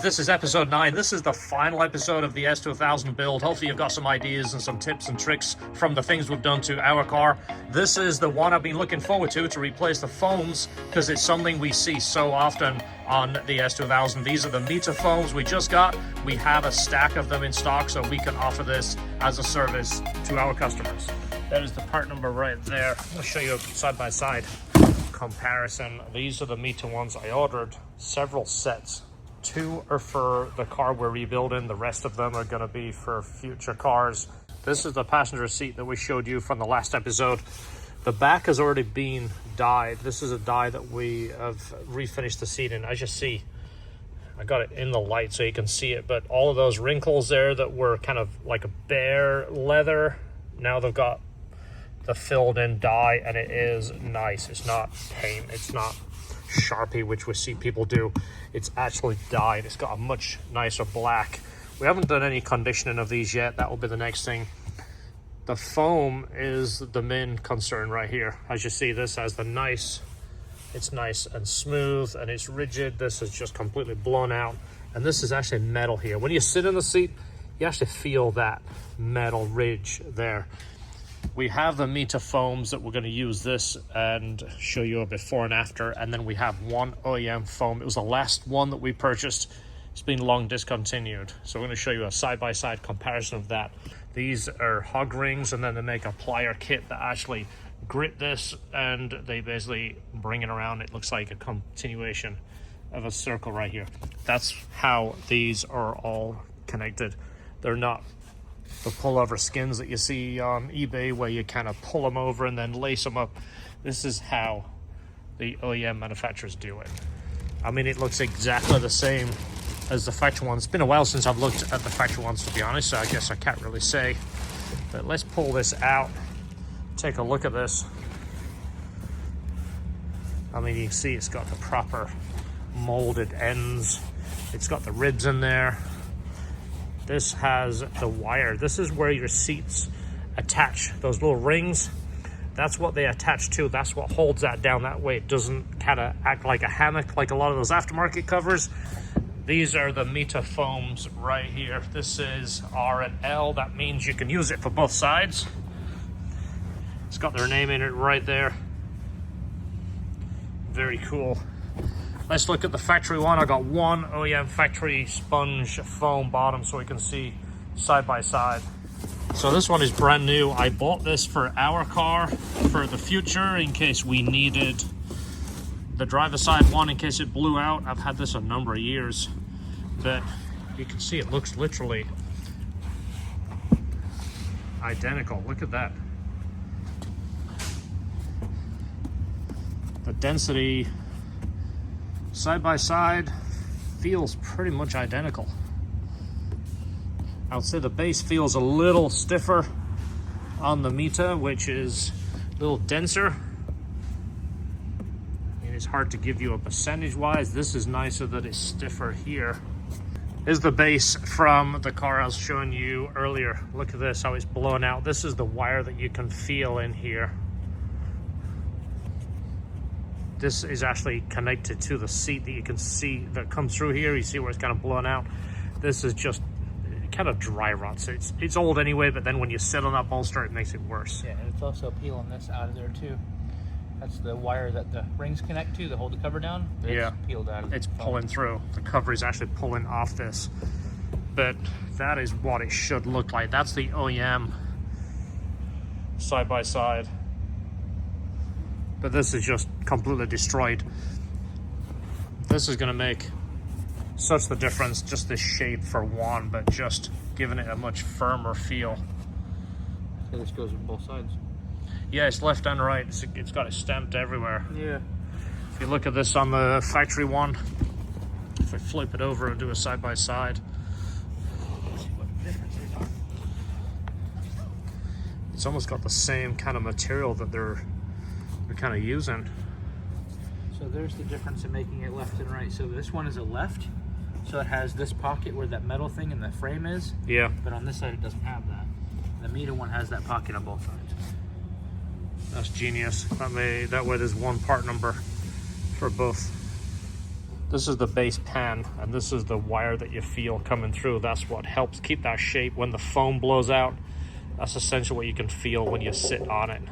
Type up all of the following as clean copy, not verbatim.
This is episode 9. This is the final episode of the S2000 build. Hopefully you've got some ideas and some tips and tricks from the things we've done to our car. This is the one I've been looking forward to replace the foams, because it's something we see so often on the S2000. These are the MITA foams we just got. We have a stack of them in stock, so we can offer this as a service to our customers. That is the part number right there. I'll show you a side-by-side comparison. These are the MITA ones. I ordered several sets. 2 are for the car we're rebuilding. The rest of them are going to be for future cars. This is the passenger seat that we showed you from the last episode. The back has already been dyed. This is a dye that we have refinished the seat in. As you see, I got it in the light so you can see it, but all of those wrinkles there that were kind of like a bare leather, now they've got the filled in dye, and it is nice. It's not paint, it's not Sharpie, which we see people do. It's actually dyed. It's got a much nicer black. We haven't done any conditioning of these yet. That will be the next thing. The foam is the main concern right here. As you see, this has the nice, it's nice and smooth, and it's rigid. This is just completely blown out, and this is actually metal here. When you sit in the seat, you actually feel that metal ridge there. We have the MITA foams that we're going to use this and show you a before and after, and then we have one OEM foam. It was the last one that we purchased. It's been long discontinued, so we're going to show you a side-by-side comparison of that. These are hog rings, and then they make a plier kit that actually grip this, and they basically bring it around. It looks like a continuation of a circle right here. That's how these are all connected. They're not the pullover skins that you see on eBay where you kind of pull them over and then lace them up. This is how the OEM manufacturers do it. I mean, it looks exactly the same as the factory ones. It's been a while since I've looked at the factory ones, to be honest, so I guess I can't really say. But let's pull this out, take a look at this. I mean, you can see it's got the proper molded ends. It's got the ribs in there. This has the wire. This is where your seats attach, those little rings. That's what they attach to. That's what holds that down. That way it doesn't kind of act like a hammock like a lot of those aftermarket covers. These are the MITA foams right here. This is R and L. That means you can use it for both sides. It's got their name in it right there. Very cool. Let's look at the factory one. I got one OEM factory sponge foam bottom so we can see side by side. So this one is brand new. I bought this for our car for the future in case we needed the driver's side one in case it blew out. I've had this a number of years, but you can see it looks literally identical. Look at that. The density side by side feels pretty much identical. I would say the base feels a little stiffer on the MITA, which is a little denser. It is hard to give you a percentage wise. This is nicer that it's stiffer here. Here's the base from the car I was showing you earlier. Look at this, how it's blown out. This is the wire that you can feel in here. This is actually connected to the seat that you can see that comes through here. You see where it's kind of blown out. This is just kind of dry rot. So it's old anyway, but then when you sit on that bolster, it makes it worse. Yeah, and it's also peeling this out of there too. That's the wire that the rings connect to hold the cover down. It's peeled out of it's pulling through. The cover is actually pulling off this. But that is what it should look like. That's the OEM side by side. But this is just completely destroyed. This is going to make such the difference, just this shape for one, but just giving it a much firmer feel. So this goes on both sides. Yeah, it's left and right. It's got it stamped everywhere. Yeah. If you look at this on the factory one, if I flip it over and do a side by side, let's see what the difference is. It's almost got the same kind of material that they're kind of using. So there's the difference in making it left and right. So this one is a left, so it has this pocket where that metal thing in the frame is. Yeah. But on this side it doesn't have that. The MITA one has that pocket on both sides. That's genius. That way there's one part number for both. This is the base pan, and this is the wire that you feel coming through. That's what helps keep that shape when the foam blows out. That's essentially what you can feel when you sit on it.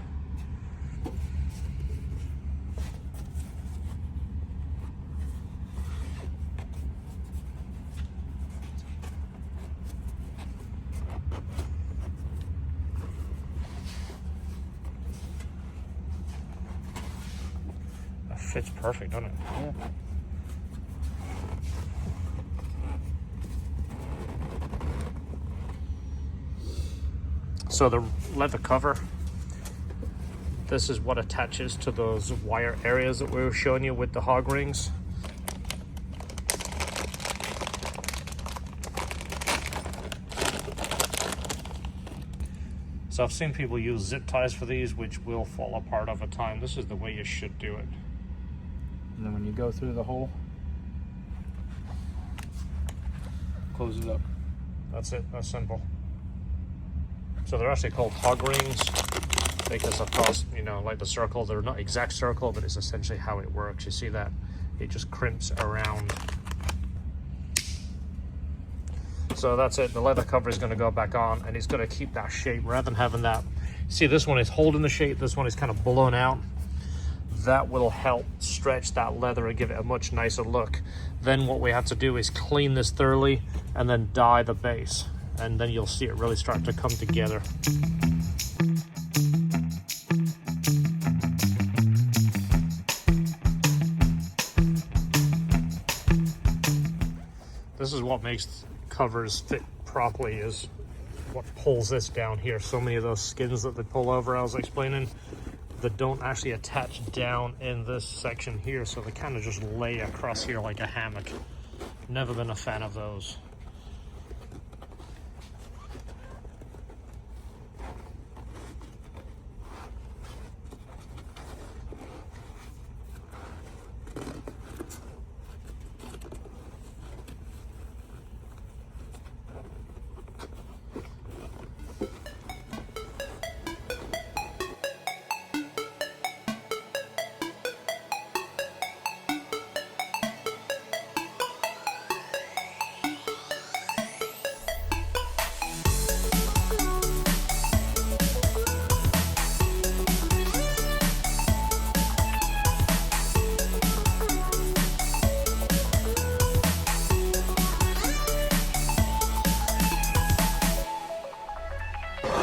That fits perfect, doesn't it? Yeah. So the leather cover, this is what attaches to those wire areas that we were showing you with the hog rings. So I've seen people use zip ties for these, which will fall apart over time. This is the way you should do it. And then when you go through the hole, close it up. That's it, that's simple. So they're actually called hog rings because, of course, you know, like the circle, they're not exact circle, but it's essentially how it works. You see that? It just crimps around. So that's it. The leather cover is going to go back on, and it's going to keep that shape rather than having that. See, this one is holding the shape. This one is kind of blown out. That will help stretch that leather and give it a much nicer look. Then what we have to do is clean this thoroughly and then dye the base. And then you'll see it really start to come together. This is what makes covers fit properly, is what pulls this down here. So many of those skins that they pull over, I was explaining, that don't actually attach down in this section here, so they kind of just lay across here like a hammock. Never been a fan of those.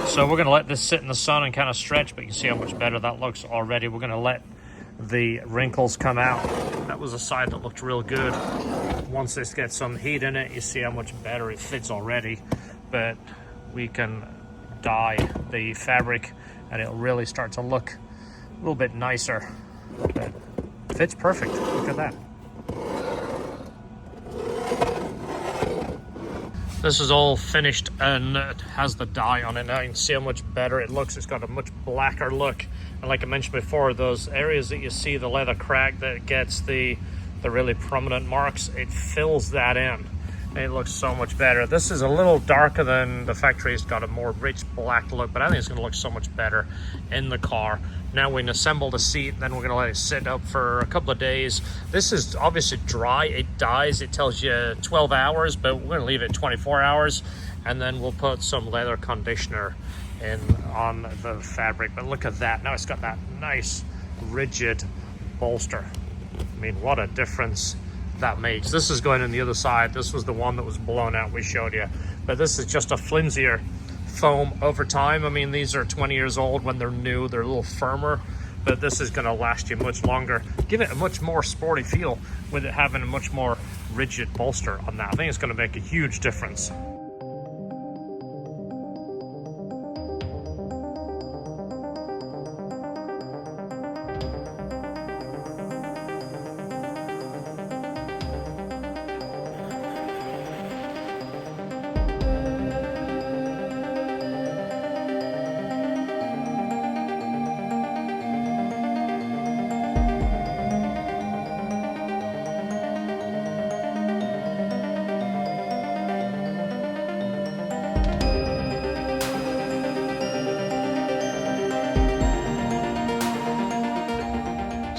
So we're going to let this sit in the sun and kind of stretch, but you can see how much better that looks already. We're going to let the wrinkles come out. That was a side that looked real good. Once this gets some heat in it, you see how much better it fits already. But we can dye the fabric and it'll really start to look a little bit nicer. But it fits perfect. Look at that. This is all finished and it has the dye on it now. You can see how much better it looks. It's got a much blacker look. And like I mentioned before, those areas that you see the leather crack that gets the really prominent marks, it fills that in. And it looks so much better. This is a little darker than the factory. It's got a more rich black look, but I think it's going to look so much better in the car. Now we can assemble the seat, then we're going to let it sit up for a couple of days. This is obviously dry. It dyes. It tells you 12 hours, but we're going to leave it 24 hours. And then we'll put some leather conditioner in on the fabric. But look at that. Now it's got that nice, rigid bolster. I mean, what a difference that makes. This is going on the other side. This was the one that was blown out we showed you. But this is just a flimsier foam over time. I mean, these are 20 years old. When they're new, they're a little firmer, but this is going to last you much longer. Give it a much more sporty feel with it having a much more rigid bolster on that. I think it's going to make a huge difference.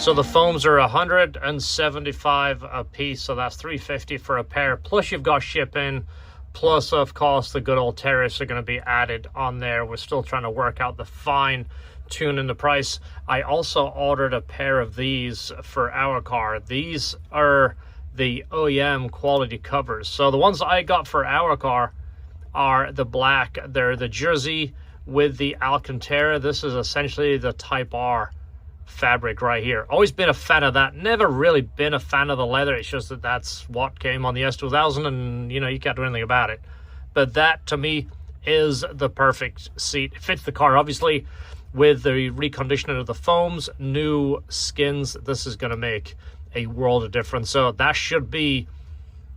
So the foams are 175 a piece, so that's 350 for a pair. Plus you've got shipping, plus of course the good old tariffs are going to be added on there. We're still trying to work out the fine tune in the price. I also ordered a pair of these for our car. These are the OEM quality covers. So the ones I got for our car are the black. They're the jersey with the Alcantara. This is essentially the Type R fabric right here. Always been a fan of that. Never really been a fan of the leather. It's just that that's what came on the S2000, and you know, you can't do anything about it. But that to me is the perfect seat. It fits the car obviously. With the reconditioning of the foams, new skins, this is going to make a world of difference. So that should be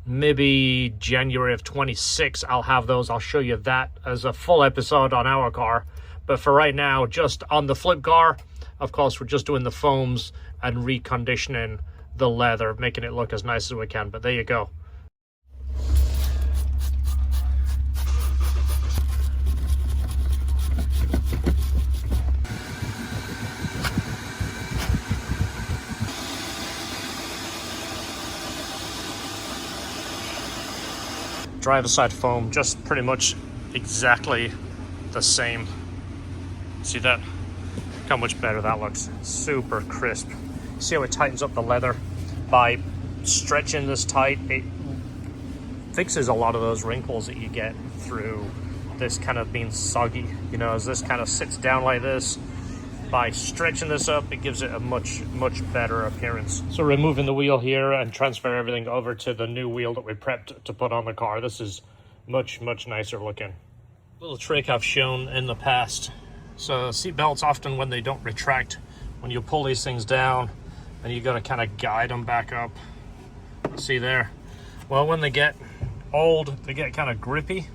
maybe January of 26. I'll have those. I'll show you that as a full episode on our car. But for right now, just on the flip car, of course, we're just doing the foams and reconditioning the leather, making it look as nice as we can. But there you go. Driver side foam, just pretty much exactly the same. See that? Look how much better that looks. Super crisp. See how it tightens up the leather by stretching this tight? It fixes a lot of those wrinkles that you get through this kind of being soggy. You know, as this kind of sits down like this, by stretching this up, it gives it a much better appearance. So removing the wheel here and transfer everything over to the new wheel that we prepped to put on the car. This is much nicer looking. Little trick I've shown in the past. So seat belts, often when they don't retract, when you pull these things down and you got to kind of guide them back up. See there? Well, when they get old, they get kind of grippy.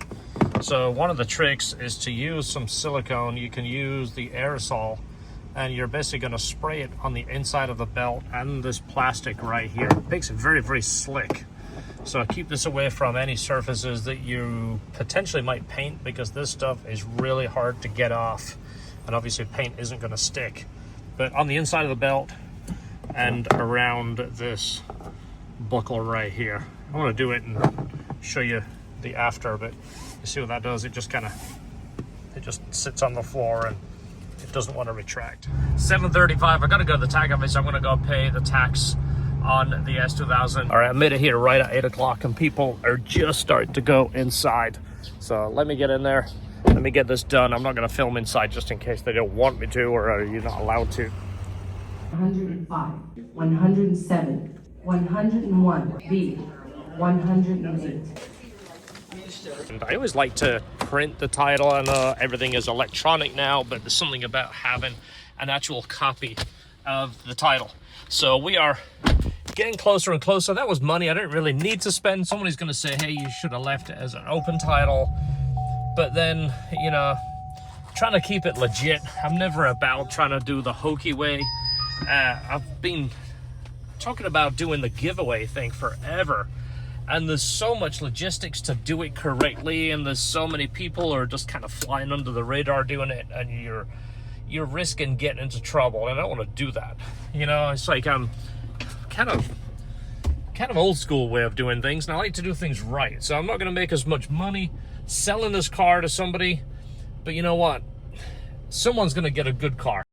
So one of the tricks is to use some silicone. You can use the aerosol, and you're basically going to spray it on the inside of the belt and this plastic right here. It makes it very slick. So keep this away from any surfaces that you potentially might paint, because this stuff is really hard to get off, and obviously paint isn't going to stick. But on the inside of the belt and around this buckle right here, I want to do it and show you the after, but you see what that does? It just sits on the floor and it doesn't want to retract. 7:35, I gotta go to the tag office. I'm gonna go pay the tax on the S2000. All right, I made it here right at 8 o'clock and people are just starting to go inside. So let me get in there, let me get this done. I'm not gonna film inside just in case they don't want me to, or are you not allowed to. 105, 107, 101, B, 108. And I always like to print the title. I know everything is electronic now, but there's something about having an actual copy of the title. So we are getting closer and closer. That was money I didn't really need to spend. Somebody's going to say, hey, you should have left it as an open title. But then, you know, trying to keep it legit. I'm never about trying to do the hokey way. I've been talking about doing the giveaway thing forever. And there's so much logistics to do it correctly, and there's so many people are just kind of flying under the radar doing it, and you're risking getting into trouble, and I don't want to do that. You know, it's like I'm kind of old school way of doing things, and I like to do things right. So I'm not going to make as much money selling this car to somebody, but you know what? Someone's going to get a good car.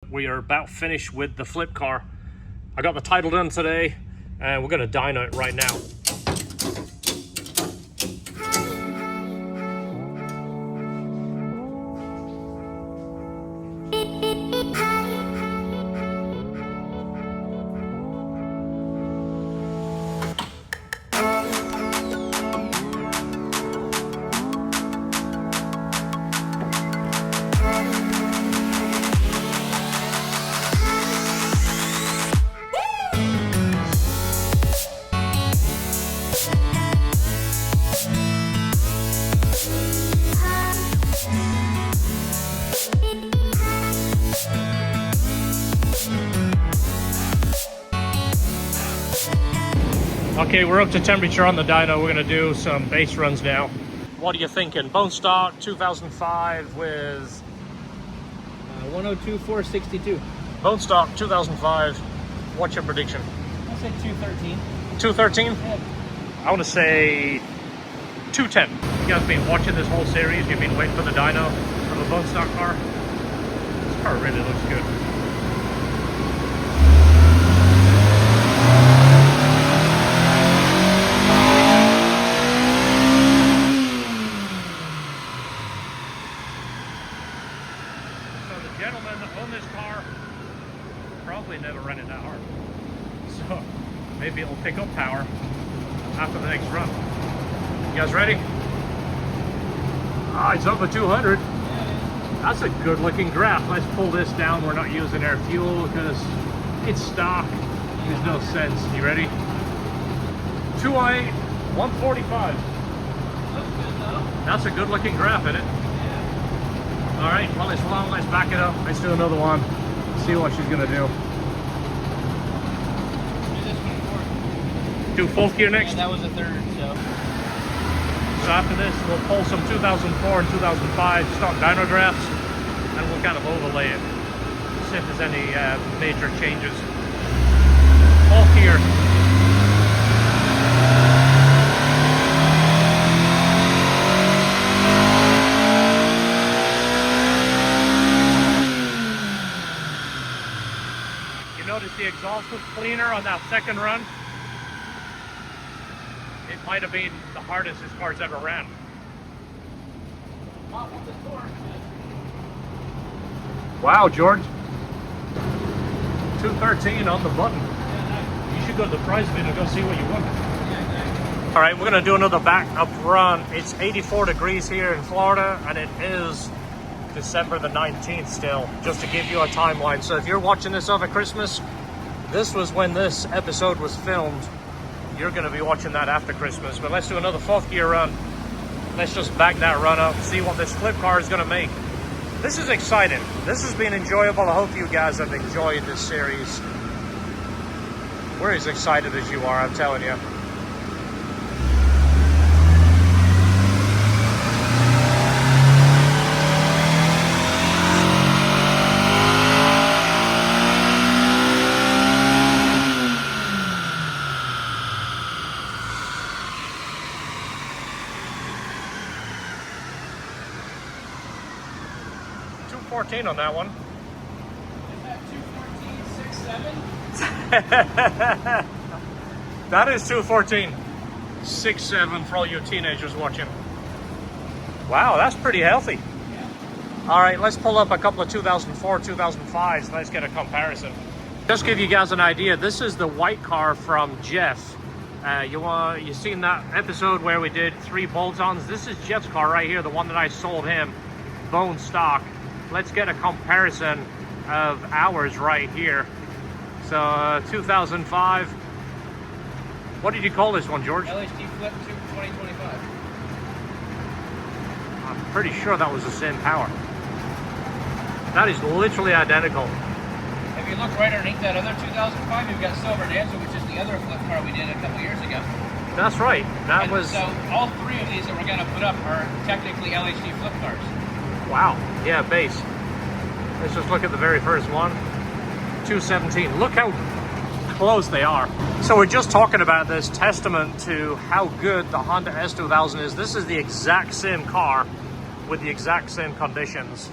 We are about finished with the flip car. I got the title done today, and we're going to dyno it right now. Okay, we're up to temperature on the dyno. We're gonna do some base runs now. What are you thinking? Bone stock 2005 with 102, 462. Bone stock 2005. What's your prediction? I'll say 213. 213? Yeah. I want to say 210. You guys been watching this whole series. You've been waiting for the dyno of a bone stock car. This car really looks good. Gentleman that owned this car probably never ran it that hard, so maybe it'll pick up power after the next run. You guys ready? Ah, it's over 200. That's a good looking graph. Let's pull this down. We're not using air fuel because it's stock. There's no sense. You ready? 208, 145. That's a good looking graph, isn't it? All right, well, it's long. Let's back it up. Let's do another one. See what she's gonna do. Do fourth gear next? Yeah, that was the third, so. So after this, we'll pull some 2004 and 2005 stock dyno graphs, and we'll kind of overlay it. See if there's any major changes. Fourth gear. Notice the exhaust was cleaner on that second run. It might have been the hardest this car's ever ran. Wow, George. 213 on the button. You should go to the prize bin and go see what you won. All right, we're gonna do another back up run. It's 84 degrees here in Florida, and it is December the 19th still, just to give you a timeline. So if you're watching this over Christmas, this was when this episode was filmed. You're going to be watching that after Christmas. But let's do another fourth gear run. Let's just back that run up, see what this flip car is going to make. This is exciting. This has been enjoyable. I hope you guys have enjoyed this series. We're as excited as you are, I'm telling you. On that one. Is that 214, 6.7? That is 214, 6.7 for all you teenagers watching. Wow, that's pretty healthy. Yeah. All right, let's pull up a couple of 2004, 2005s. Let's get a comparison. Just give you guys an idea. This is the white car from Jeff. You seen that episode where we did 3 bolt-ons? This is Jeff's car right here, the one that I sold him, bone stock. Let's get a comparison of ours right here. So 2005. What did you call this one, George? LHD Flip 2025. I'm pretty sure that was the same power. That is literally identical. If you look right underneath that other 2005, you've got Silver Dancer, which is the other flip car we did a couple years ago. That's right. That was. So all 3 of these that we're going to put up are technically LHD flip cars. Wow, yeah, base. Let's just look at the very first one. 217. Look how close they are. So we're just talking about this, testament to how good the Honda S2000 is. This is the exact same car with the exact same conditions.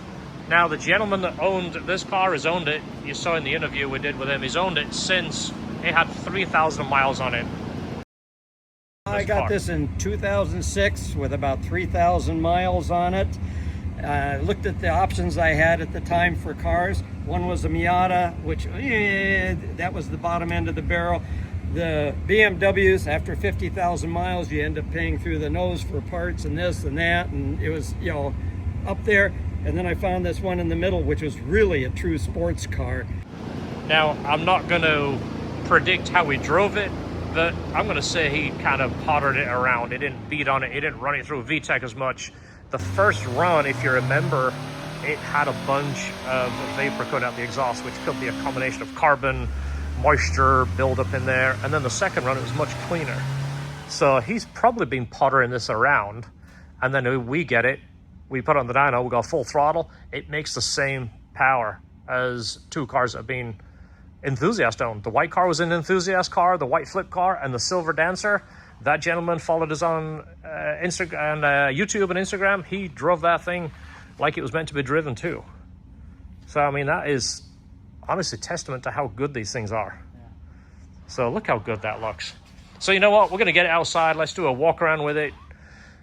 Now, the gentleman that owned this car has owned it. You saw in the interview we did with him. He's owned it since it had 3,000 miles on it. I got this in 2006 with about 3,000 miles on it. Looked at the options I had at the time for cars. One was a MITA, which that was the bottom end of the barrel. The BMWs, after 50,000 miles, you end up paying through the nose for parts and this and that, and it was, you know, up there. And then I found this one in the middle, which was really a true sports car. Now, I'm not going to predict how he drove it, but I'm going to say he kind of pottered it around. He didn't beat on it. He didn't run it through VTEC as much. The first run, if you remember, it had a bunch of vapor coming out the exhaust, which could be a combination of carbon, moisture buildup in there. And then the second run, it was much cleaner. So he's probably been pottering this around. And then we get it, we put on the dyno, we go full throttle, it makes the same power. as two cars that have been enthusiast owned. The white car was an enthusiast car, the white flip car, and the silver dancer. That gentleman followed us on Instagram, YouTube and Instagram. He drove that thing like it was meant to be driven too. So I mean, that is honestly testament to how good these things are. Yeah. So look how good that looks. So you know what, we're gonna get it outside. Let's do a walk around with it,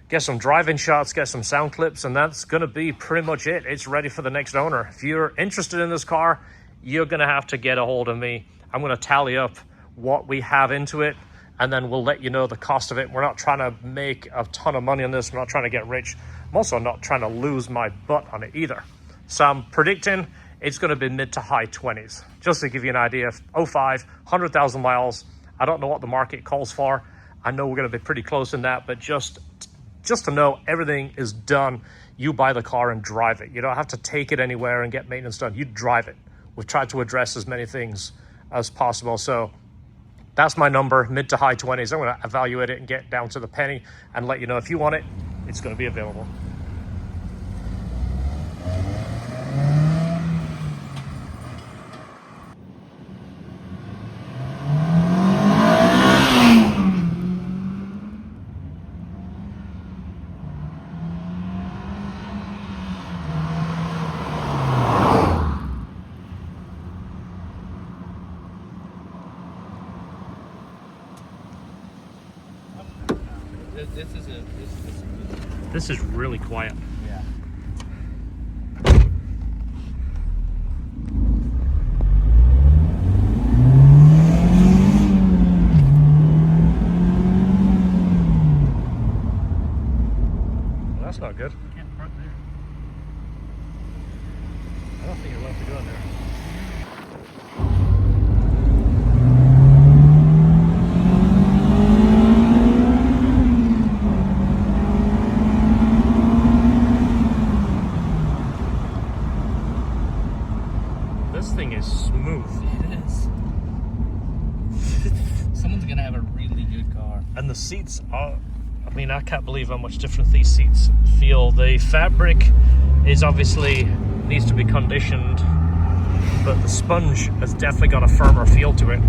get some driving shots, get some sound clips, and that's gonna be pretty much it. It's ready for the next owner. If you're interested in this car, you're gonna have to get a hold of me. I'm gonna tally up what we have into it, and then we'll let you know the cost of it. We're not trying to make a ton of money on this. We're not trying to get rich. I'm also not trying to lose my butt on it either. So I'm predicting it's gonna be mid to high 20s. Just to give you an idea, 05, 100,000 miles. I don't know what the market calls for. I know we're gonna be pretty close in that, but just to know everything is done, you buy the car and drive it. You don't have to take it anywhere and get maintenance done. You drive it. We've tried to address as many things as possible. So that's my number, mid to high 20s. I'm gonna evaluate it and get down to the penny and let you know if you want it, it's gonna be available. This is really quiet. Yeah. Well, that's not good. Can't park there. I don't think you're allowed to go in there. This thing is smooth. It is. Someone's gonna have a really good car. And the seats are, I mean, I can't believe how much different these seats feel. The fabric is obviously needs to be conditioned, but the sponge has definitely got a firmer feel to it. Turn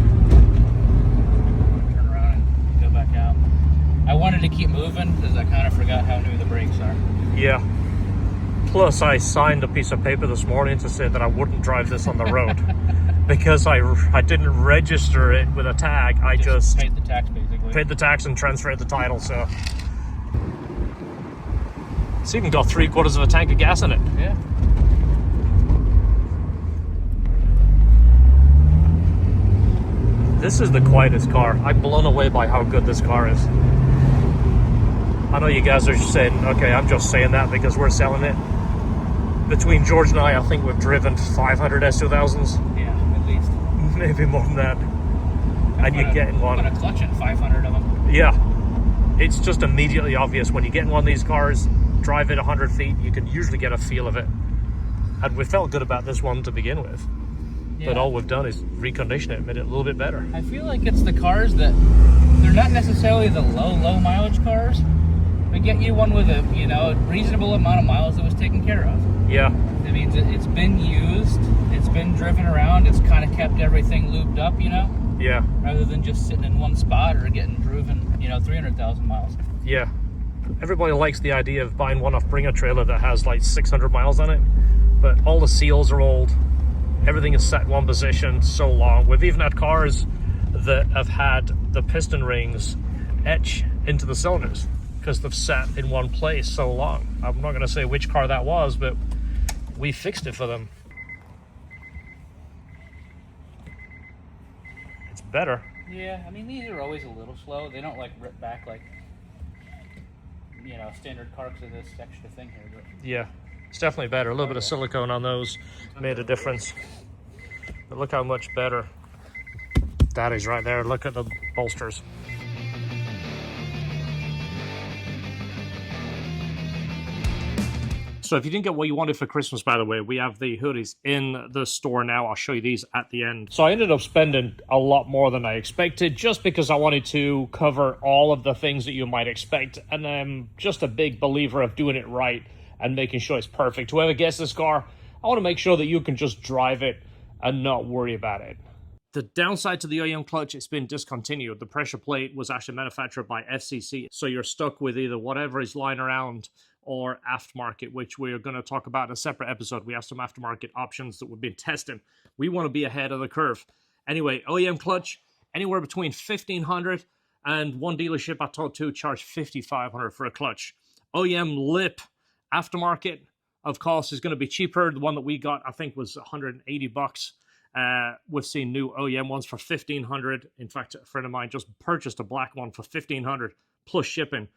around and go back out. I wanted to keep moving because I kind of forgot how new the brakes are. Yeah. Plus, I signed a piece of paper this morning to say that I wouldn't drive this on the road because I didn't register it with a tag. I just paid the tax, basically. paid the tax and transferred the title. So it's even got 3/4 of a tank of gas in it. Yeah. This is the quietest car. I'm blown away by how good this car is. I know you guys are saying, okay, I'm just saying that because we're selling it. Between George and I think we've driven 500 S2000s. Yeah, at least. Maybe more than that. And you're getting one. I'm gonna clutch in 500 of them. Yeah. It's just immediately obvious when you get in one of these cars, drive it 100 feet, you can usually get a feel of it. And we felt good about this one to begin with. Yeah. But all we've done is recondition it, made it a little bit better. I feel like it's the cars that, they're not necessarily the low mileage cars, but get you one with a, you know, reasonable amount of miles that was taken care of. Yeah. That means it's been used, it's been driven around, it's kind of kept everything looped up, you know? Yeah. Rather than just sitting in one spot or getting driven, you know, 300,000 miles. Yeah. Everybody likes the idea of buying one off Bring a Trailer that has like 600 miles on it, but all the seals are old. Everything is set in one position so long. We've even had cars that have had the piston rings etch into the cylinders because they've sat in one place so long. I'm not going to say which car that was, but we fixed it for them. It's better. Yeah, I mean, these are always a little slow. They don't like rip back like, you know, standard car because of this extra thing here. But Yeah, it's definitely better. A little bit of silicone on those made a difference. But look how much better that is right there. Look at the bolsters. So if you didn't get what you wanted for Christmas, by the way, we have the hoodies in the store now. I'll show you these at the end. So I ended up spending a lot more than I expected just because I wanted to cover all of the things that you might expect. And I'm just a big believer of doing it right and making sure it's perfect. Whoever gets this car, I want to make sure that you can just drive it and not worry about it. The downside to the OEM clutch, it's been discontinued. The pressure plate was actually manufactured by FCC, so you're stuck with either whatever is lying around or aftermarket, which we're going to talk about in a separate episode. We have some aftermarket options that we've been testing. We want to be ahead of the curve. Anyway, OEM clutch, anywhere between $1,500 and one dealership I talked to charged $5,500 for a clutch. OEM lip aftermarket, of course, is going to be cheaper. The one that we got, I think, was $180. We've seen new OEM ones for $1,500. In fact, a friend of mine just purchased a black one for $1,500 plus shipping.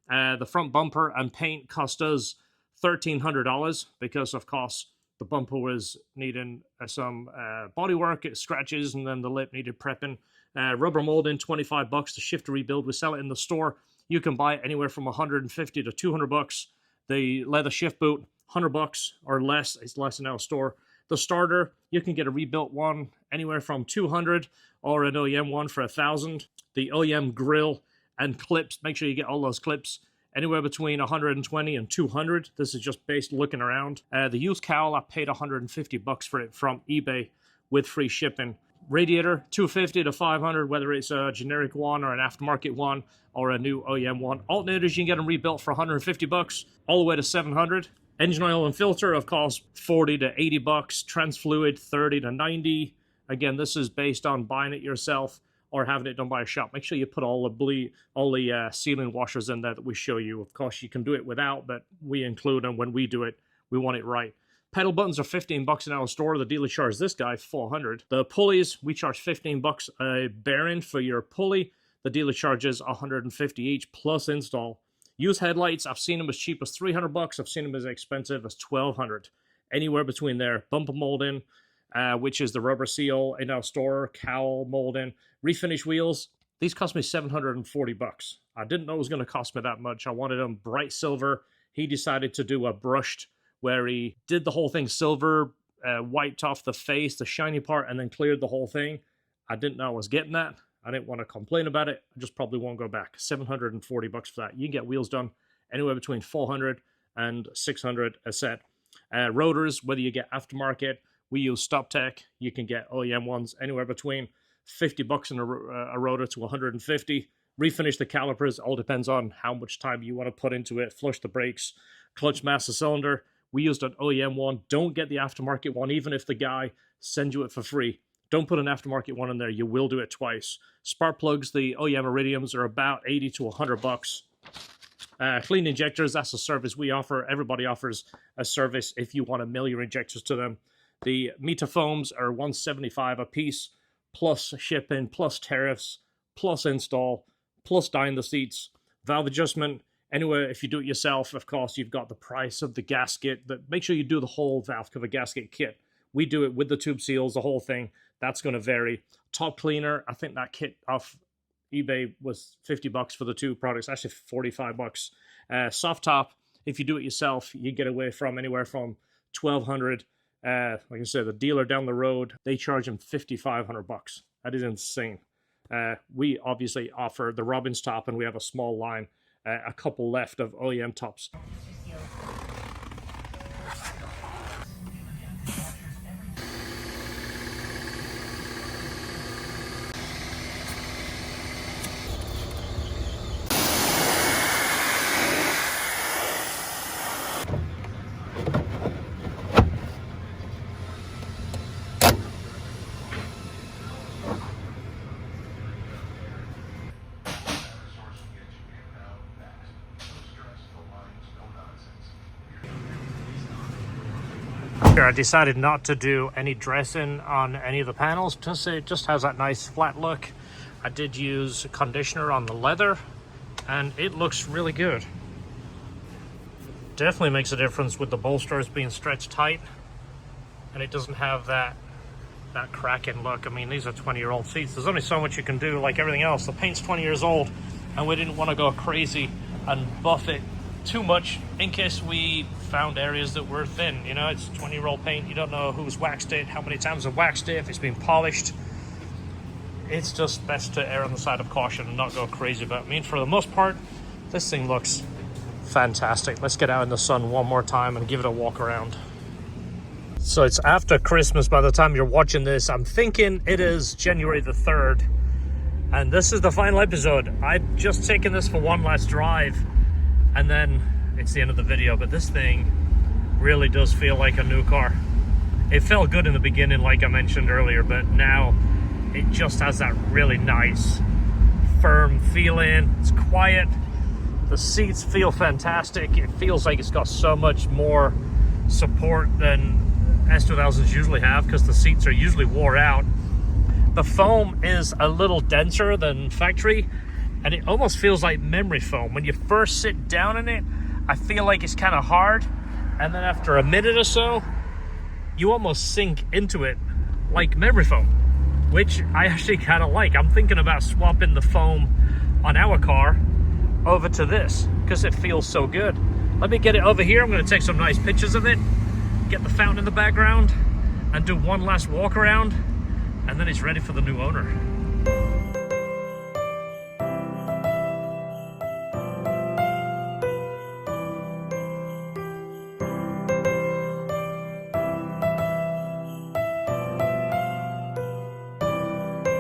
The front bumper and paint cost us $1,300 because, of course, the bumper was needing some body work, scratches, and then the lip needed prepping. Rubber molding, $25 to shift to rebuild. We sell it in the store. You can buy it anywhere from $150 to $200. The leather shift boot, $100 or less. It's less in our store. The starter, you can get a rebuilt one anywhere from $200 or an OEM one for $1,000. The OEM grill and clips, make sure you get all those clips, anywhere between $120 and $200. This is just based looking around. The used cowl, I paid $150 for it from eBay with free shipping. Radiator, $250 to $500, whether it's a generic one or an aftermarket one or a new OEM one. Alternators, you can get them rebuilt for $150 all the way to $700. Engine oil and filter, of course, $40 to $80. Trans fluid, $30 to $90. Again, this is based on buying it yourself or having it done by a shop. Make sure you put all the sealing washers in there that we show you. Of course, you can do it without, but we include them when we do it. We want it right. Pedal buttons are $15 in our store. The dealer charges this guy $400. The pulleys, we charge $15 a bearing for your pulley. The dealer charges $150 each plus install. Used headlights, I've seen them as cheap as $300. I've seen them as expensive as $1,200. Anywhere between there. Bumper molding, which is the rubber seal in our store. Cowl molding. Refinish wheels. These cost me $740. I didn't know it was going to cost me that much. I wanted them bright silver. He decided to do a brushed, where he did the whole thing silver, wiped off the face, the shiny part, and then cleared the whole thing. I didn't know I was getting that. I didn't want to complain about it. I just probably won't go back. $740 for that. You can get wheels done anywhere between $400 and $600 a set. Rotors, whether you get aftermarket, we use StopTech. You can get OEM ones anywhere between $50 in a rotor to $150. Refinish the calipers. All depends on how much time you want to put into it. Flush the brakes. Clutch master cylinder. We used an OEM one. Don't get the aftermarket one, even if the guy sends you it for free. Don't put an aftermarket one in there. You will do it twice. Spark plugs, the OEM iridiums, are about $80 to $100. Clean injectors, that's a service we offer. Everybody offers a service if you want to mill your injectors to them. The MITA foams are $175 a piece, plus shipping, plus tariffs, plus install, plus dyeing the seats. Valve adjustment, anywhere, if you do it yourself, of course, you've got the price of the gasket. But make sure you do the whole valve cover gasket kit. We do it with the tube seals, the whole thing. That's going to vary. Top cleaner, I think that kit off eBay was $50 for the two products. Actually, $45. Soft top, if you do it yourself, you get away from anywhere from $1,200. Like I said, the dealer down the road, they charge them $5,500. That is insane. We obviously offer the Robbins top, and we have a small line, a couple left of OEM tops. I decided not to do any dressing on any of the panels, just it just has that nice flat look. I did use conditioner on the leather, and it looks really good. Definitely makes a difference with the bolsters being stretched tight, and it doesn't have that cracking look. I mean, these are 20-year-old seats. There's only so much you can do. Like everything else, the paint's 20 years old, and we didn't want to go crazy and buff it too much in case we found areas that were thin. You know, it's 20-year-old paint. You don't know who's waxed it, how many times they've waxed it, if it's been polished. It's just best to err on the side of caution and not go crazy. But I mean, for the most part, this thing looks fantastic. Let's get out in the sun one more time and give it a walk around. So it's after Christmas by the time you're watching this. I'm thinking it is January the 3rd. And this is the final episode. I've just taken this for one last drive. And then it's the end of the video. But this thing really does feel like a new car. It felt good in the beginning, like I mentioned earlier. But now it just has that really nice, firm feeling. It's quiet. The seats feel fantastic. It feels like it's got so much more support than S2000s usually have, because the seats are usually wore out. The foam is a little denser than factory, and it almost feels like memory foam. When you first sit down in it, I feel like it's kind of hard, and then after a minute or so, you almost sink into it like memory foam, which I actually kind of like. I'm thinking about swapping the foam on our car over to this, because it feels so good. Let me get it over here. I'm going to take some nice pictures of it, get the fountain in the background, and do one last walk around, and then it's ready for the new owner.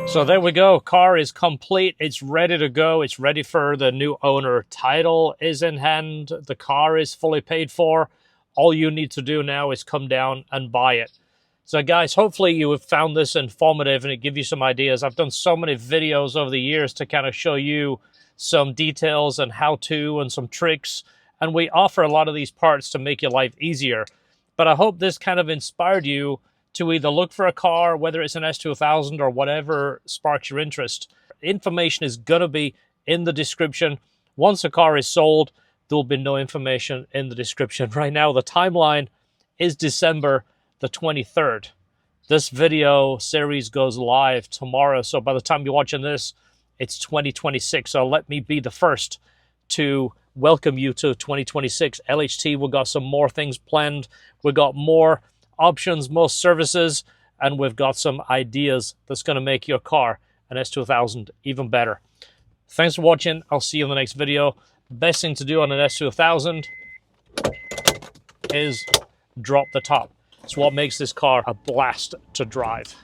So there we go. Car is complete. It's ready to go. It's ready for the new owner. Title is in hand. The car is fully paid for. All you need to do now is come down and buy it. So guys, hopefully you have found this informative and it gives you some ideas. I've done so many videos over the years to kind of show you some details and how-to and some tricks. And we offer a lot of these parts to make your life easier. But I hope this kind of inspired you to either look for a car, whether it's an S2000 or whatever sparks your interest. Information is going to be in the description. Once a car is sold, there'll be no information in the description. Right now, the timeline is December the 23rd. This video series goes live tomorrow. So by the time you're watching this, it's 2026. So let me be the first to welcome you to 2026. LHT, we've got some more things planned. We've got more options, more services, and we've got some ideas that's going to make your car, an S2000, even better. Thanks for watching. I'll see you in the next video. Best thing to do on an S2000 is drop the top. It's what makes this car a blast to drive.